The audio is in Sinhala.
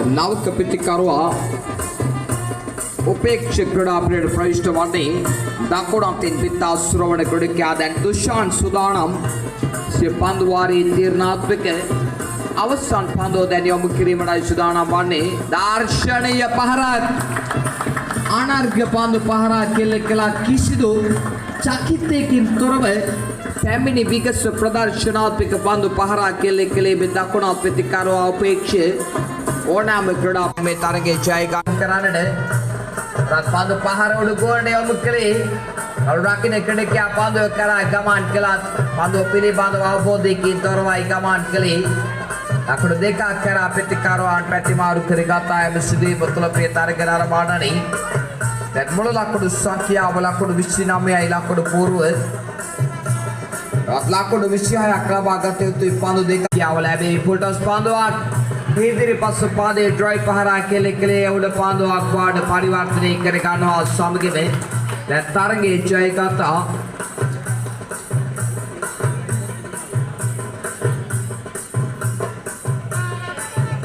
නවක පිටිකරුවා උපේක්ෂ ක්‍රීඩා පිරිවර ප්‍රවිෂ්ඨ වන්නේ දකුණු අතින් පිටා සුරවණ ක්‍රීඩකයා දැන් දුෂාන් සුදානම් සිය පන්දු වාරයේ තීරණාත්මක අවසන් පන්දුව දැන් යොමු කිරීමටයි සුදානම් වන්නේ දාර්ශනීය පහරක් අනර්ඝ පන්දු පහරක් කෙල්ලකලා කිසිදු චකිතයකින් තොරව පැමිණි විගස ප්‍රදර්ශනාත්මක පන්දු පහරක් කෙල්ලකලේ මේ දකුණු ප්‍රතිකාරව උපේක්ෂ ඕනෑම ක්‍රීඩා මේ තරගයේ ජය ගන්න කරන්නට පන්දු පහර උඩ ගෝලට යොමු කළේ රකින්න ක්‍රීඩකයා පන්දුව කරා ගමන් කළා පන්දුව පිළිබඳව අවබෝධයකින් තොරවයි ගමන් කළේ ලකුණු දෙකක් කරා ප්‍රතිකාරවන් පැතිමාරු කරගත්තා එම සිදුවීම තුළ ප්‍රිය තරග නරඹන්නනි දැන් මුල ලකුණු සංඛ්‍යාව ලකුණු 29යි ලකුණු පූර්ව ලකුණු 26ක් ලබා ගත යුතුයි පන්දු දෙකක් යාව ලැබේ පුල්ටස් පන්දුවක් ඉදිරි පස්ස පාදයේ ඩ්‍රයිව් පහරා කෙලෙකලේ උඩ පන්දුවක් වාඩ පරිවර්තනය කර ගන්නවා සමගින් දැන් තරගයේ ජයගත්තා